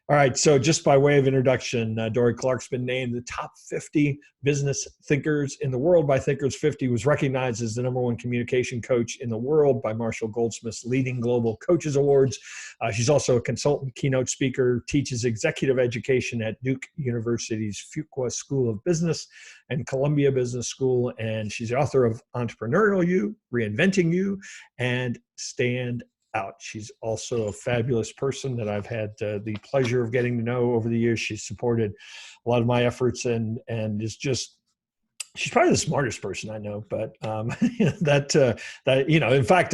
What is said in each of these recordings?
All right. So just by way of introduction, Dorie Clark's been named the top 50 business thinkers in the world by Thinkers 50, was recognized as the #1 communication coach in the world by Marshall Goldsmith's Leading Global Coaches Awards. She's also a consultant, keynote speaker, teaches executive education at Duke University's Fuqua School of Business and Columbia Business School. And she's the author of Entrepreneurial You, Reinventing You, and Stand Out. She's also a fabulous person that I've had the pleasure of getting to know over the years. She's supported a lot of my efforts and is just, she's probably the smartest person I know. But in fact,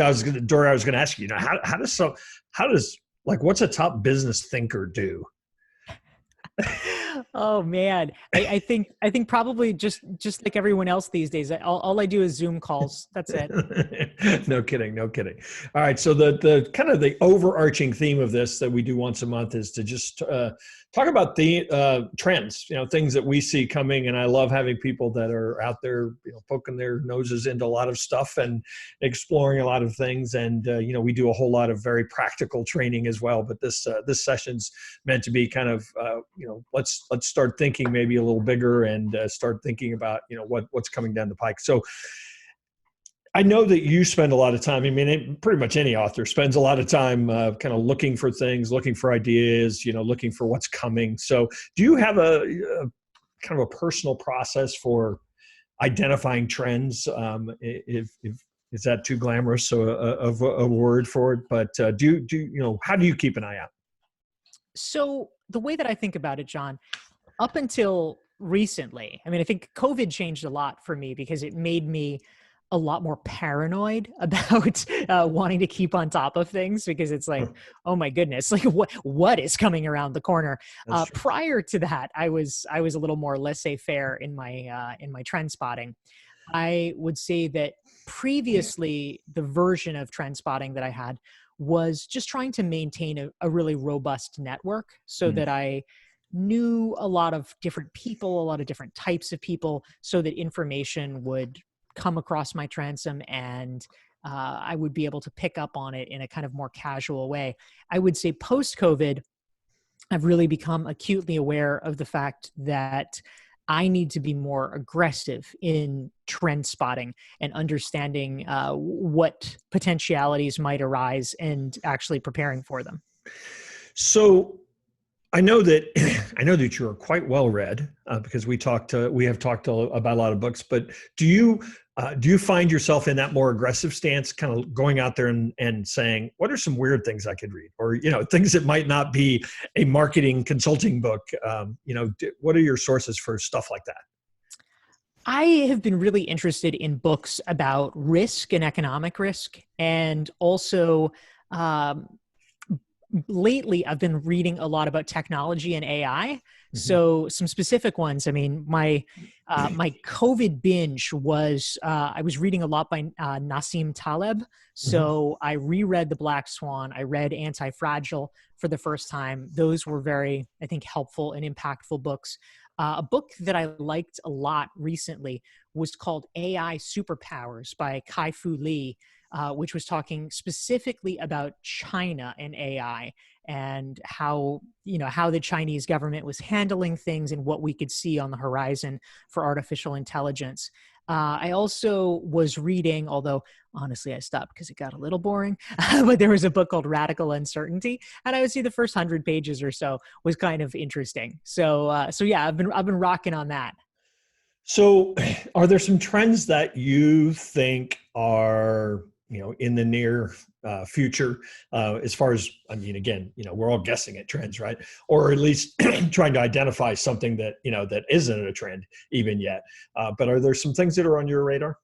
Dorie, I was going to ask you, how does what's a top business thinker do? Oh man, I think probably just like everyone else these days. All I do is Zoom calls. That's it. No kidding. All right. So the kind of the overarching theme of this that we do once a month is to just talk about the trends, things that we see coming. And I love having people that are out there, poking their noses into a lot of stuff and exploring a lot of things. And we do a whole lot of very practical training as well. But this session's meant to be kind of let's start thinking maybe a little bigger and start thinking about what's coming down the pike. So I know that you spend a lot of time. I mean, pretty much any author spends a lot of time kind of looking for things, looking for ideas, looking for what's coming. So do you have a kind of a personal process for identifying trends? If is that too glamorous of a word for it? But how do you keep an eye out? So the way that I think about it, John, up until recently, I mean, I think COVID changed a lot for me because it made me a lot more paranoid about wanting to keep on top of things, because it's like, oh my goodness, like what is coming around the corner? Prior to that, I was a little more laissez-faire in my trend spotting. I would say that previously the version of trend spotting that I had was just trying to maintain a really robust network so that I knew a lot of different people, a lot of different types of people, so that information would come across my transom and I would be able to pick up on it in a kind of more casual way. I would say post-COVID, I've really become acutely aware of the fact that I need to be more aggressive in trend spotting and understanding what potentialities might arise and actually preparing for them. So I know that you're quite well read because we have talked about a lot of books. But do you find yourself in that more aggressive stance, kind of going out there and saying, what are some weird things I could read, or things that might not be a marketing consulting book? What are your sources for stuff like that? I have been really interested in books about risk and economic risk, and also lately, I've been reading a lot about technology and AI. So some specific ones. I mean, my COVID binge was I was reading a lot by Nassim Taleb. So I reread The Black Swan. I read Anti-Fragile for the first time. Those were very, I think, helpful and impactful books. A book that I liked a lot recently was called AI Superpowers by Kai-Fu Lee. Which was talking specifically about China and AI and how the Chinese government was handling things and what we could see on the horizon for artificial intelligence. I also was reading, although honestly I stopped because it got a little boring, but there was a book called Radical Uncertainty, and I would say the first 100 pages or so was kind of interesting. So yeah, I've been rocking on that. So are there some trends that you think are in the near future, as far as, I mean, again, we're all guessing at trends, right? Or at least trying to identify something that, that isn't a trend even yet. But are there some things that are on your radar?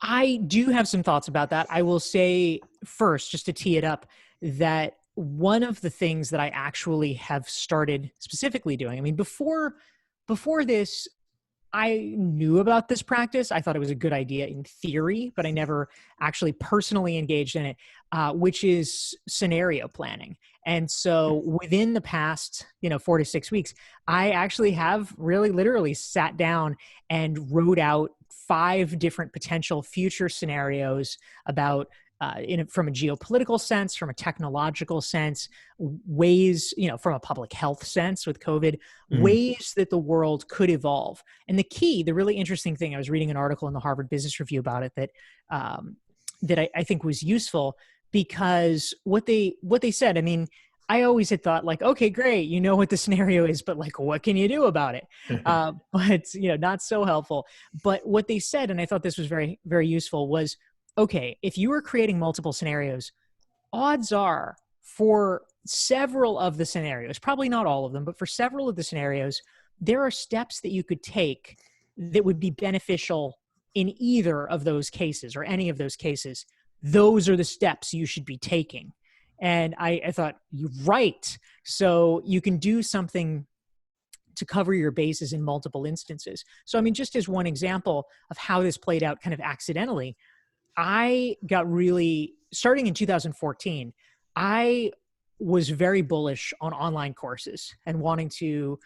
I do have some thoughts about that. I will say first, just to tee it up, that one of the things that I actually have started specifically doing, I mean, before this, I knew about this practice. I thought it was a good idea in theory, but I never actually personally engaged in it, which is scenario planning. And so within the past, 4 to 6 weeks, I actually have really literally sat down and wrote out 5 different potential future scenarios about from a geopolitical sense, from a technological sense, ways, from a public health sense with COVID, ways that the world could evolve. And the really interesting thing, I was reading an article in the Harvard Business Review about it that I think was useful, because what they said, I mean, I always had thought like, okay, great, you know what the scenario is, but like, what can you do about it? But not so helpful. But what they said, and I thought this was very, very useful, was, okay, if you were creating multiple scenarios, odds are for several of the scenarios, probably not all of them, but for several of the scenarios, there are steps that you could take that would be beneficial in either of those cases or any of those cases. Those are the steps you should be taking. And I thought, you're right. So you can do something to cover your bases in multiple instances. So, I mean, just as one example of how this played out kind of accidentally, I got starting in 2014, I was very bullish on online courses and wanting to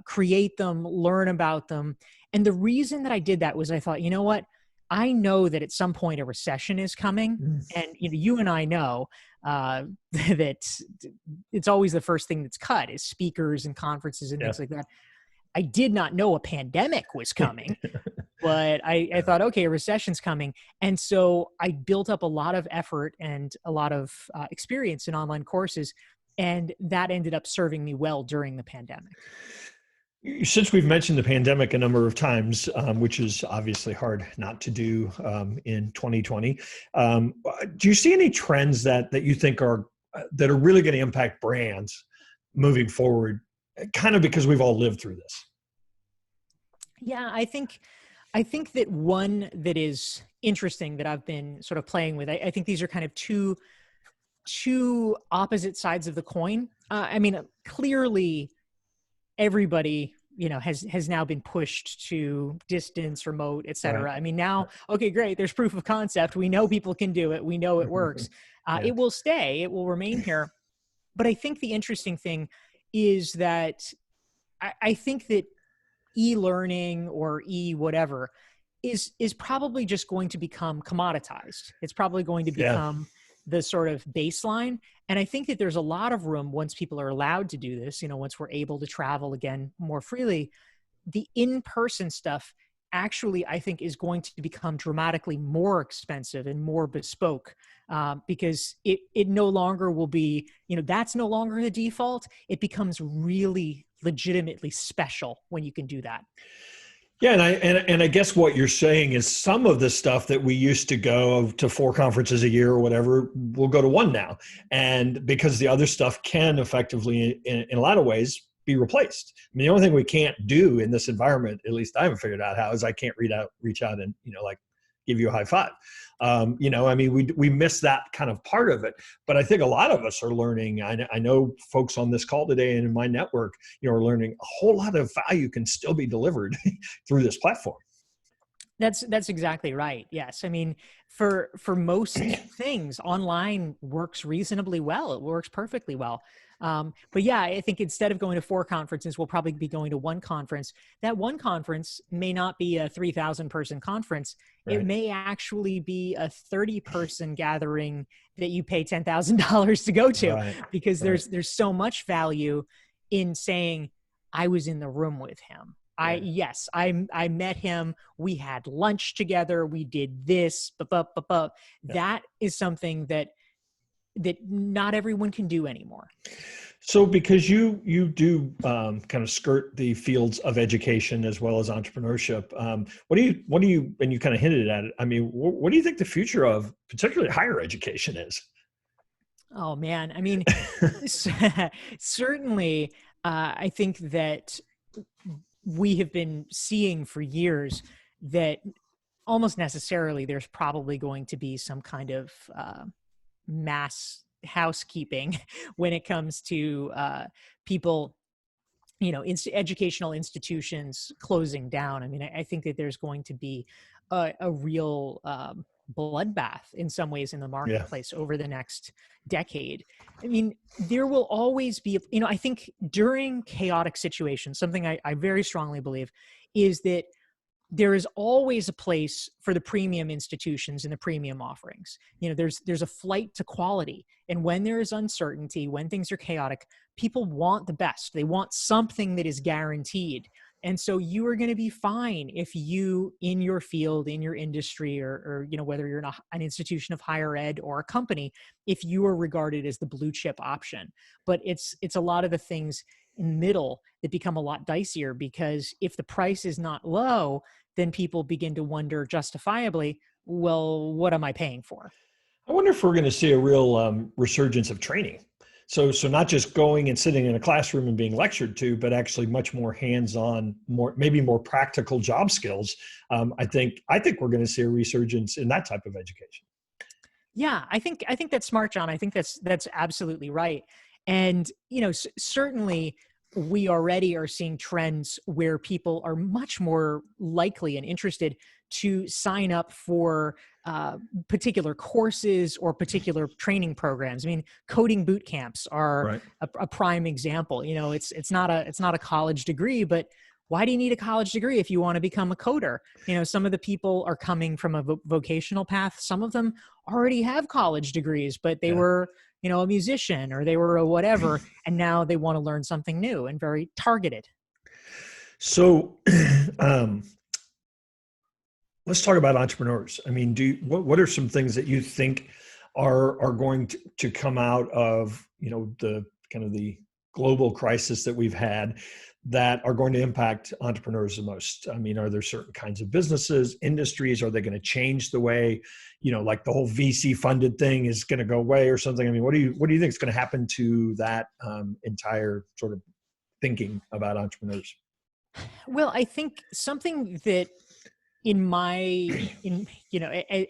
create them, learn about them. And the reason that I did that was I thought, you know what? I know that at some point a recession is coming. And you and I know that it's always the first thing that's cut is speakers and conferences and things like that. I did not know a pandemic was coming. But I thought, okay, a recession's coming. And so I built up a lot of effort and a lot of experience in online courses. And that ended up serving me well during the pandemic. Since we've mentioned the pandemic a number of times, which is obviously hard not to do in 2020, do you see any trends that you think are really going to impact brands moving forward, kind of because we've all lived through this? Yeah, I think that one that is interesting that I've been sort of playing with, I think these are kind of two opposite sides of the coin. I mean, clearly everybody, has now been pushed to distance, remote, et cetera. Right. I mean, now, okay, great. There's proof of concept. We know people can do it. We know it works. It will stay. It will remain here. But I think the interesting thing is that I think that e-learning or whatever is probably just going to become commoditized. It's probably going to become the sort of baseline. And I think that there's a lot of room once people are allowed to do this, once we're able to travel again more freely, the in-person stuff actually, I think, is going to become dramatically more expensive and more bespoke because it no longer will be, that's no longer the default. It becomes really legitimately special when you can do that. Yeah, and I guess what you're saying is some of the stuff that we used to go to 4 conferences a year or whatever, we'll go to 1 now. And because the other stuff can effectively, in a lot of ways, be replaced. I mean, the only thing we can't do in this environment, at least I haven't figured out how, is I can't reach out and, like give you a high five. I mean, we miss that kind of part of it, but I think a lot of us are learning. I know folks on this call today and in my network, are learning a whole lot of value can still be delivered through this platform. That's exactly right. Yes. I mean, for most things, online works reasonably well. It works perfectly well. But yeah, I think instead of going to 4 conferences, we'll probably be going to 1 conference. That 1 conference may not be a 3,000 person conference. Right. It may actually be a 30-person gathering that you pay $10,000 to go to, because there's so much value in saying, I was in the room with him. I met him. We had lunch together. We did this. That is something that not everyone can do anymore. So because you do kind of skirt the fields of education as well as entrepreneurship, what do you, and you kind of hinted at it, I mean, what do you think the future of particularly higher education is? Oh man. I mean, certainly I think that we have been seeing for years that almost necessarily there's probably going to be some kind of mass housekeeping when it comes to people, educational institutions closing down. I mean, I think that there's going to be a real bloodbath in some ways in the marketplace over the next decade. I mean, there will always be, I think during chaotic situations, something I very strongly believe is that there is always a place for the premium institutions and the premium offerings. There's a flight to quality. And when there is uncertainty, when things are chaotic, people want the best. They want something that is guaranteed. And so you are going to be fine if you, in your field, in your industry, or whether you're in an institution of higher ed or a company, if you are regarded as the blue chip option. But it's a lot of the things in the middle that become a lot dicier, because if the price is not low, then people begin to wonder justifiably, well, what am I paying for? I wonder if we're going to see a real resurgence of training. So not just going and sitting in a classroom and being lectured to, but actually much more hands-on, maybe more practical job skills. I think we're going to see a resurgence in that type of education. Yeah, I think that's smart, John. I think that's absolutely right. And certainly we already are seeing trends where people are much more likely and interested to sign up for particular courses or particular training programs. I mean, coding boot camps are Right. a prime example. It's not a college degree, but why do you need a college degree if you want to become a coder? Some of the people are coming from a vocational path. Some of them already have college degrees, but they were a musician or they were a whatever, and now they want to learn something new and very targeted. So let's talk about entrepreneurs. I mean, what are some things that you think are going to come out of the kind of the global crisis that we've had that are going to impact entrepreneurs the most? I mean, are there certain kinds of businesses, industries? Are they going to change the way, like the whole VC funded thing is going to go away or something? I mean, what do you think is going to happen to that entire sort of thinking about entrepreneurs? Well, I think something that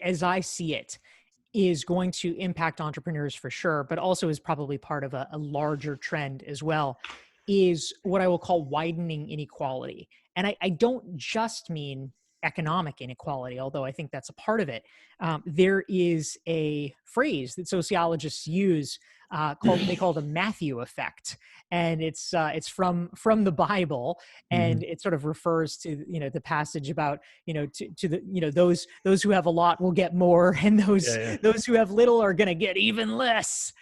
as I see it, is going to impact entrepreneurs for sure, but also is probably part of a larger trend as well, is what I will call widening inequality. And I don't just mean economic inequality, although I think that's a part of it. There is a phrase that sociologists use they call the Matthew effect, and it's from the Bible, and it sort of refers to the passage about to the those who have a lot will get more, and those who have little are going to get even less.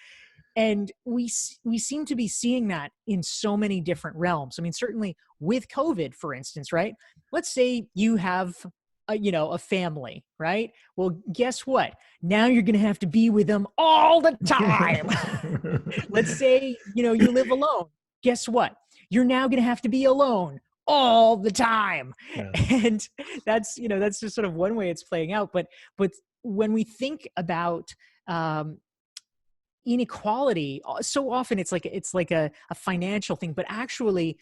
And we seem to be seeing that in so many different realms. I mean, certainly with COVID, for instance, right? Let's say you have a family, right? Well, guess what? Now you're going to have to be with them all the time. Let's say, you live alone. Guess what? You're now going to have to be alone all the time. Yeah. And that's just sort of one way it's playing out. But when we think about inequality, so often it's like a financial thing, but actually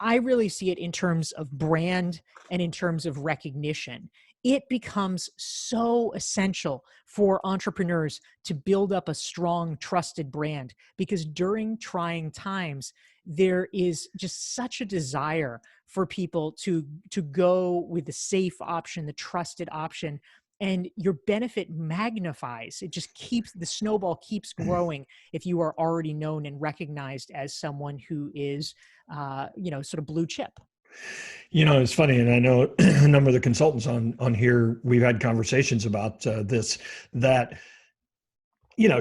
I really see it in terms of brand and in terms of recognition. It becomes so essential for entrepreneurs to build up a strong, trusted brand, because during trying times, there is just such a desire for people to go with the safe option, the trusted option, and your benefit magnifies. It just the snowball keeps growing if you are already known and recognized as someone who is, sort of blue chip. It's funny, and I know a number of the consultants on here, we've had conversations about this, that,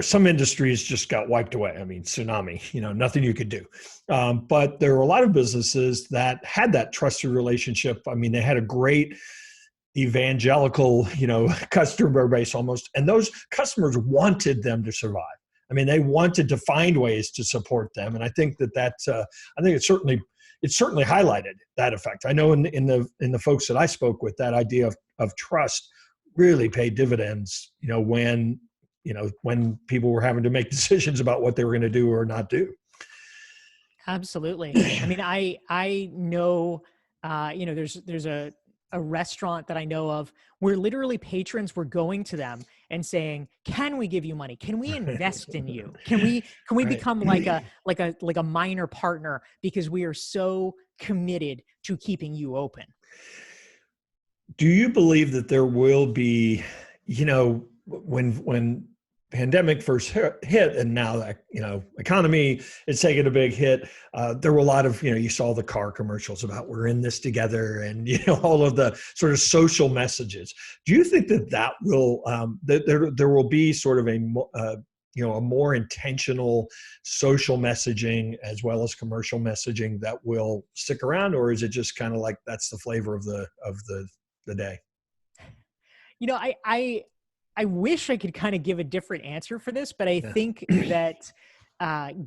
some industries just got wiped away. I mean, tsunami, nothing you could do. But there were a lot of businesses that had that trusted relationship. I mean, they had a great evangelical, customer base almost, and those customers wanted them to survive. I mean, they wanted to find ways to support them, and I think I think it certainly highlighted that effect. I know in the folks that I spoke with, that idea of trust really paid dividends. When people were having to make decisions about what they were going to do or not do. Absolutely. I mean, I know, there's a restaurant that I know of where literally patrons were going to them and saying, "Can we give you money? Can we invest in you? Can we Right. become like a minor partner, because we are so committed to keeping you open?" Do you believe that there will be, when pandemic first hit, and now that economy is taking a big hit, there were a lot of you saw the car commercials about we're in this together, and all of the sort of social messages. Do you think that will that there will be sort of a more intentional social messaging as well as commercial messaging that will stick around, or is it just kind of like that's the flavor of the day? I wish I could kind of give a different answer for this, but I think that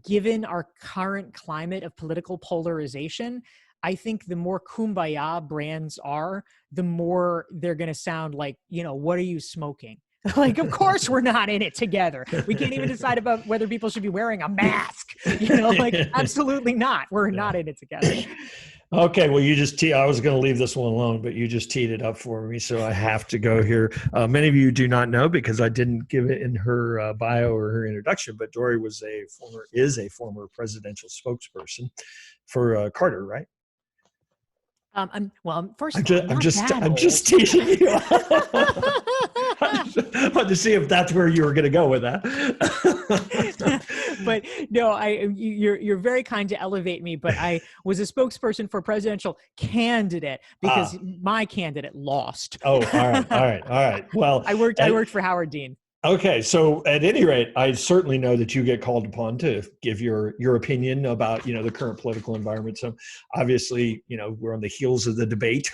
given our current climate of political polarization, I think the more kumbaya brands are, the more they're going to sound like, what are you smoking? Like, of course we're not in it together. We can't even decide about whether people should be wearing a mask. Absolutely not. We're not in it together. Okay, well, I was going to leave this one alone, but you just teed it up for me, so I have to go here. Many of you do not know because I didn't give it in her bio or her introduction, but Dorie is a former presidential spokesperson for Carter, right? I'm just teasing you. I wanted to see if that's where you were going to go with that. But no, you're very kind to elevate me, but I was a spokesperson for a presidential candidate because my candidate lost. Oh, all right. Well, I worked for Howard Dean. Okay, so at any rate, I certainly know that you get called upon to give your opinion about the current political environment. So obviously, we're on the heels of the debate.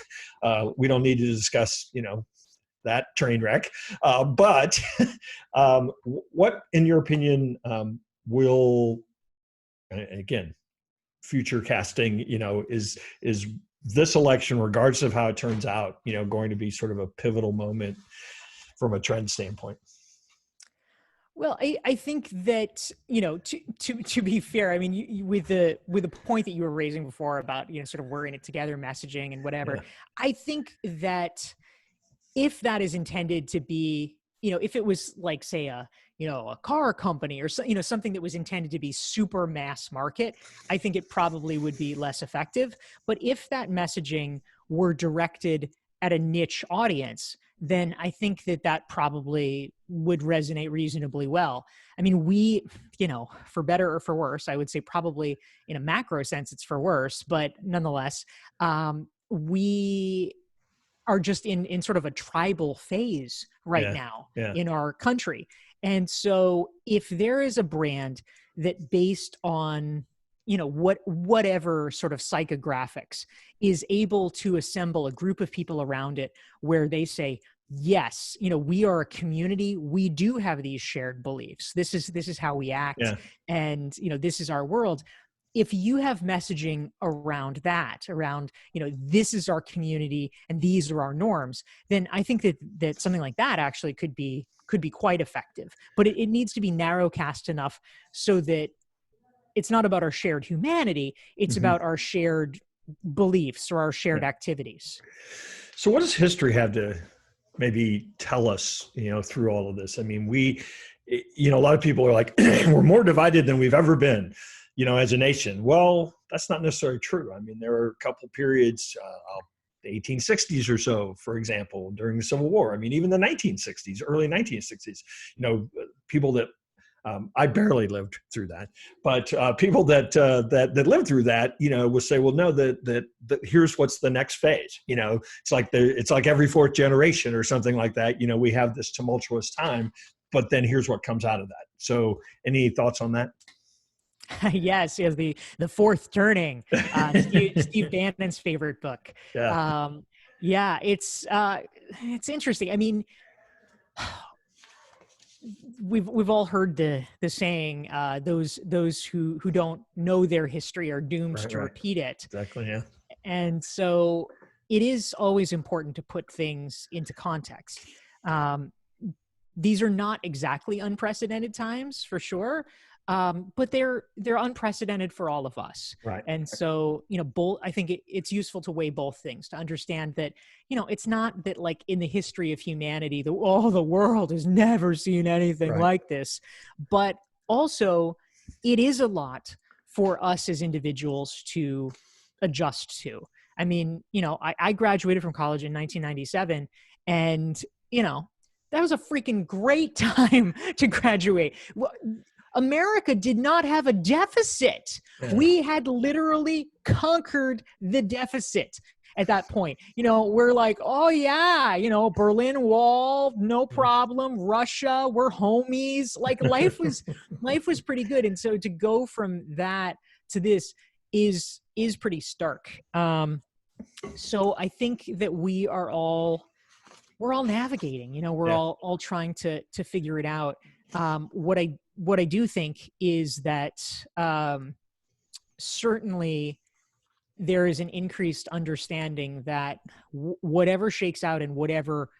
We don't need to discuss that train wreck. But what, in your opinion, will, again, future casting, is this election, regardless of how it turns out, going to be sort of a pivotal moment from a trend standpoint? Well, I think that, to be fair, I mean, with the point that you were raising before about, sort of we're in it together messaging and whatever, I think that if that is intended to be, if it was like, say, a car company or something that was intended to be super mass market, I think it probably would be less effective. But if that messaging were directed at a niche audience, then I think that probably would resonate reasonably well. I mean, we, for better or for worse, I would say probably in a macro sense, it's for worse, but nonetheless, we are just in sort of a tribal phase right now in our country. And so if there is a brand that based on, whatever sort of psychographics is able to assemble a group of people around it where they say, yes, we are a community. We do have these shared beliefs. This is how we act. And, this is our world. If you have messaging around that, this is our community and these are our norms, then I think that something like that actually could be quite effective. But it needs to be narrowcast enough so that it's not about our shared humanity. It's about our shared beliefs or our shared activities. So what does history have to maybe tell us, through all of this? I mean, a lot of people are like, we're more divided than we've ever been, as a nation. Well, that's not necessarily true. I mean, there are a couple periods, the 1860s or so, for example, during the Civil War. I mean, even the 1960s, early 1960s, people that, I barely lived through that, but people that lived through that, will say, well, no, that here's what's the next phase. It's like every fourth generation or something like that. We have this tumultuous time, but then here's what comes out of that. So, any thoughts on that? Yes, the fourth turning, Steve Bannon's favorite book. It's interesting. I mean, we've all heard the saying, those who don't know their history are doomed to repeat it. Exactly. Yeah. And so it is always important to put things into context. These are not exactly unprecedented times, for sure. But they're unprecedented for all of us. Right. And so, I think it's useful to weigh both things to understand that, it's not that like in the history of humanity, the world has never seen anything like this, but also it is a lot for us as individuals to adjust to. I mean, I graduated from college in 1997 and, that was a freaking great time to graduate. America did not have a deficit. Yeah. We had literally conquered the deficit at that point. We're like, oh yeah, Berlin Wall, no problem. Russia, we're homies. Like life was pretty good. And so to go from that to this is pretty stark. So I think that we're all navigating, we're all trying to figure it out. What I do think is that certainly there is an increased understanding that whatever shakes out and whatever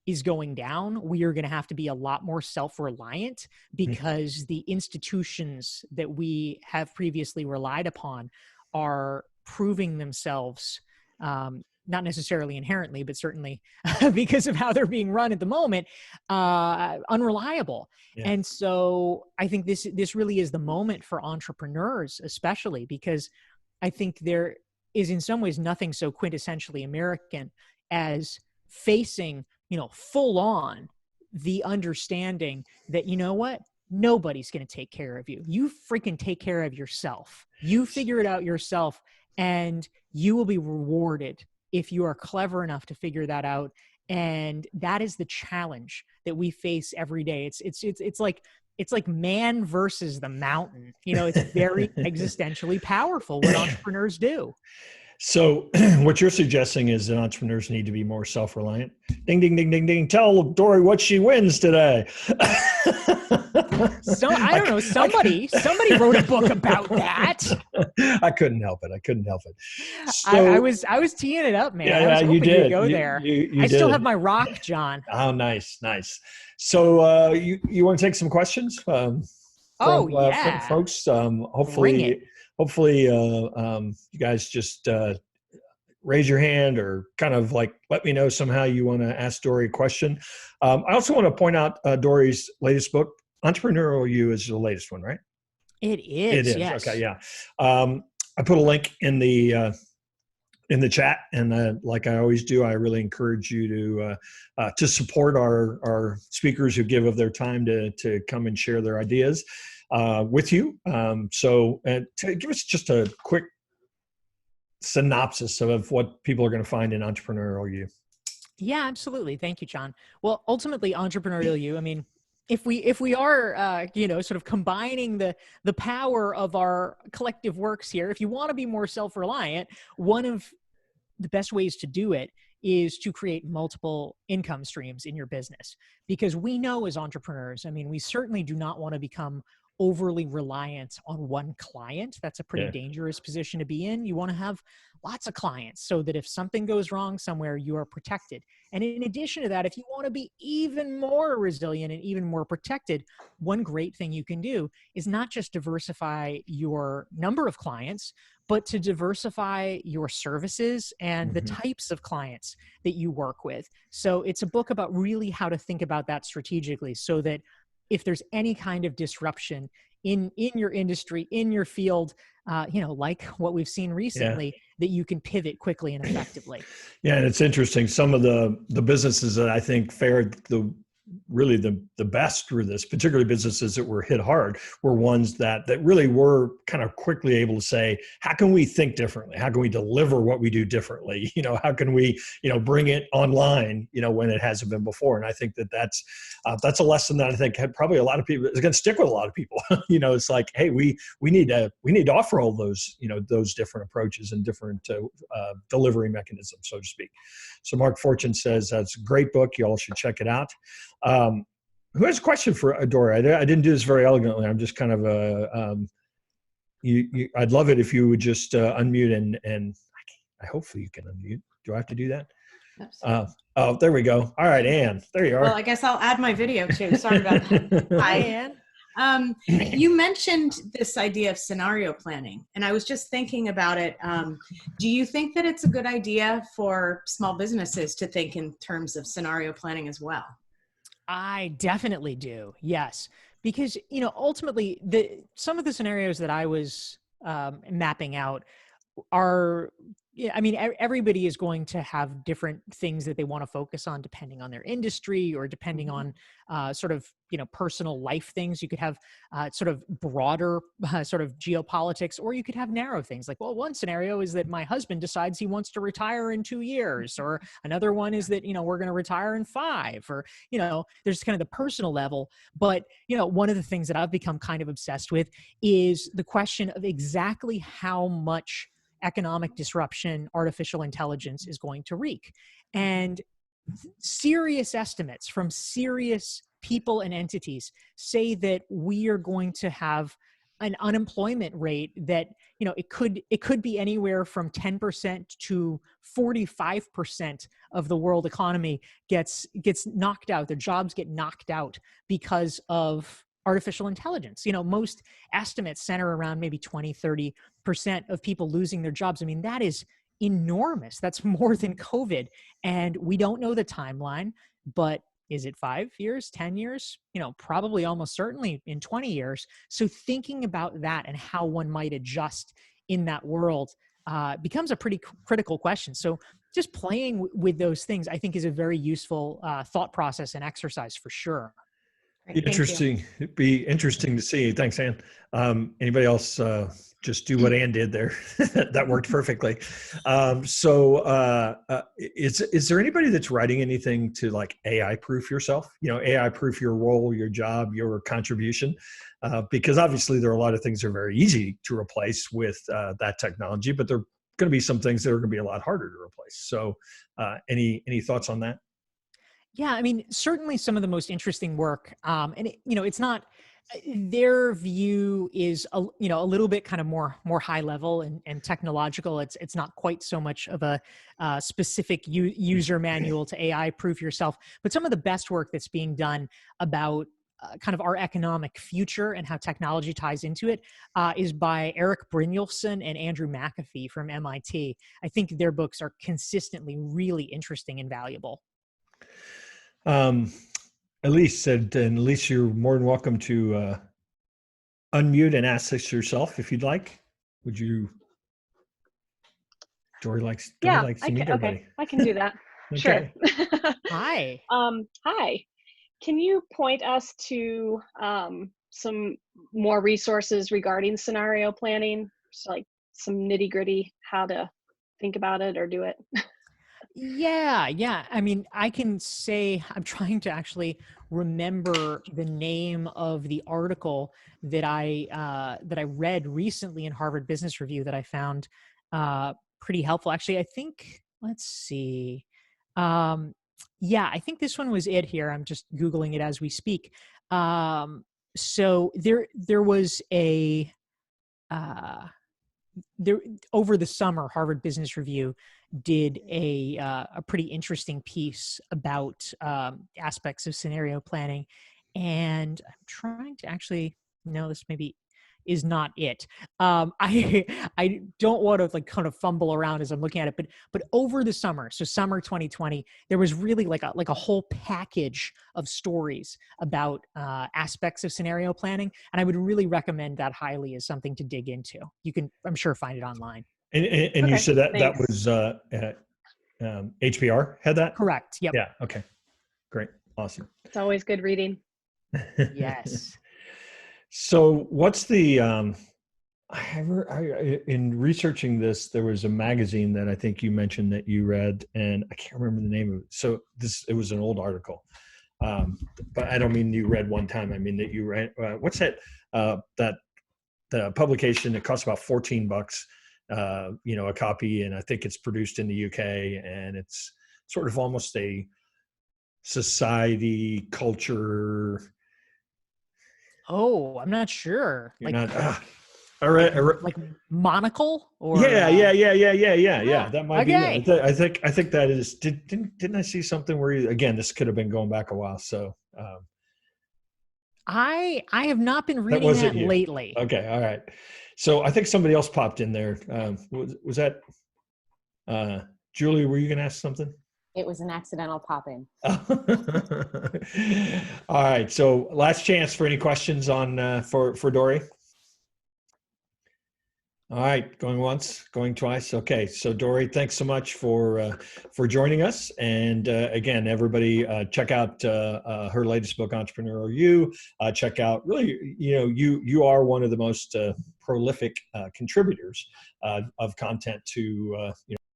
is going down, we are going to have to be a lot more self-reliant, because the institutions that we have previously relied upon are proving themselves, not necessarily inherently, but certainly because of how they're being run at the moment, unreliable. Yeah. And so I think this really is the moment for entrepreneurs, especially because I think there is in some ways nothing so quintessentially American as facing, full on the understanding that, nobody's going to take care of you. You freaking take care of yourself. You figure it out yourself, and you will be rewarded if you are clever enough to figure that out. And that is the challenge that we face every day. It's like man versus the mountain. It's very existentially powerful what entrepreneurs do. So what you're suggesting is that entrepreneurs need to be more self-reliant. Ding, ding, ding, ding, ding. Tell Dorie what she wins today. So I don't know. Somebody wrote a book about that. I couldn't help it. So, I was teeing it up, man. Yeah, I was hoping you did. You'd go there. I still have my rock, John. Oh, nice. So you want to take some questions? From folks. Hopefully, you guys just raise your hand or kind of like let me know somehow you want to ask Dorie a question. I also want to point out Dorie's latest book, Entrepreneurial You, is the latest one, right? It is. Yes. Okay. Yeah. I put a link in the chat, and like I always do, I really encourage you to support our speakers who give of their time to come and share their ideas with you. So to give us just a quick synopsis of what people are going to find in Entrepreneurial You. Yeah, absolutely. Thank you, John. Well, ultimately, Entrepreneurial You, I mean, if we are, sort of combining the power of our collective works here, if you want to be more self-reliant, one of the best ways to do it is to create multiple income streams in your business. Because we know as entrepreneurs, I mean, we certainly do not want to become overly reliant on one client. That's a pretty dangerous position to be in. You want to have lots of clients so that if something goes wrong somewhere, you are protected. And in addition to that, if you want to be even more resilient and even more protected, one great thing you can do is not just diversify your number of clients, but to diversify your services and the types of clients that you work with. So it's a book about really how to think about that strategically, so that if there's any kind of disruption in your industry, in your field, like what we've seen recently, that you can pivot quickly and effectively. Yeah, and it's interesting. Some of the businesses that I think fared really the best through this, particularly businesses that were hit hard, were ones that really were kind of quickly able to say, how can we think differently? How can we deliver what we do differently? How can we, bring it online, when it hasn't been before? And I think that's a lesson that I think had probably a lot of people is going to stick with a lot of people. It's like, hey, we need to offer all those, those different approaches and different delivery mechanisms, so to speak. So Mark Fortune says, that's a great book. You all should check it out. Who has a question for Dorie? I didn't do this very elegantly. I'm just kind of I'd love it if you would just unmute and hopefully you can unmute. Do I have to do that? Oh, there we go. All right, Ann, there you are. Well, I guess I'll add my video too. Sorry about that. Hi, Ann. You mentioned this idea of scenario planning, and I was just thinking about it. Do you think that it's a good idea for small businesses to think in terms of scenario planning as well? I definitely do. Yes. Because, ultimately some of the scenarios that I was mapping out are yeah, I mean, everybody is going to have different things that they want to focus on depending on their industry or depending on sort of, personal life things. You could have sort of broader sort of geopolitics, or you could have narrow things like, well, one scenario is that my husband decides he wants to retire in 2 years, or another one is that, we're going to retire in 5, or, there's kind of the personal level. But, one of the things that I've become kind of obsessed with is the question of exactly how much economic disruption artificial intelligence is going to wreak. And serious estimates from serious people and entities say that we are going to have an unemployment rate that, it could be anywhere from 10% to 45% of the world economy gets knocked out. Their jobs get knocked out because of artificial intelligence. Most estimates center around maybe 20-30% of people losing their jobs. I mean, that is enormous. That's more than COVID. And we don't know the timeline, but is it 5 years, 10 years? Probably almost certainly in 20 years. So thinking about that and how one might adjust in that world becomes a pretty critical question. So just playing with those things, I think, is a very useful thought process and exercise for sure. Great, Interesting. It'd be interesting to see. Thanks, Ann. Anybody else just do what Ann did there? That worked perfectly. Is there anybody that's writing anything to like AI proof yourself? AI proof your role, your job, your contribution? Because obviously there are a lot of things that are very easy to replace with that technology, but there are going to be some things that are going to be a lot harder to replace. So any thoughts on that? Yeah, I mean, certainly some of the most interesting work, and it's not, their view is a little bit kind of more high level and technological. It's not quite so much of a specific user manual to AI proof yourself, but some of the best work that's being done about kind of our economic future and how technology ties into it is by Eric Brynjolfsson and Andrew McAfee from MIT. I think their books are consistently really interesting and valuable. Elise said, and Elise, you're more than welcome to unmute and ask this yourself if you'd like. Would you? Dorie likes to meet everybody. Okay, I can do that. Okay. Sure. Hi. Hi. Can you point us to some more resources regarding scenario planning? So like some nitty gritty, how to think about it or do it? Yeah. I mean, I can say I'm trying to actually remember the name of the article that I read recently in Harvard Business Review that I found pretty helpful. Actually, I think, let's see. Yeah, I think this one was it here. I'm just Googling it as we speak. So there was a there over the summer, Harvard Business Review did a pretty interesting piece about aspects of scenario planning, and I'm trying to actually, no, this maybe is not it. I don't want to like kind of fumble around as I'm looking at it, but over the summer, so summer 2020, there was really like a whole package of stories about aspects of scenario planning, and I would really recommend that highly as something to dig into. You can, I'm sure, find it online. And Okay, you said that thanks. that was HBR had that? Correct. Yep. Yeah. Okay. Great. Awesome. It's always good reading. Yes. So what's the, in researching this, there was a magazine that I think you mentioned that you read, and I can't remember the name of it. So it was an old article, but I don't mean you read one time. I mean that you read, what's that, the publication that costs about $14, a copy. And I think it's produced in the UK, and it's sort of almost a society culture. Oh, I'm not sure. You're like, not, all right. Like Monocle or Yeah. That might okay. be it. I think that is. Didn't I see something where again, this could have been going back a while. So I have not been reading that lately. Okay, all right. So I think somebody else popped in there. Was that Julie? Were you going to ask something? It was an accidental pop-in. All right. So last chance for any questions on for Dorie. All right, going once, going twice. Okay, so Dorie, thanks so much for joining us. And again, everybody, check out her latest book, Entrepreneurial You. Check out really, you are one of the most prolific contributors of content to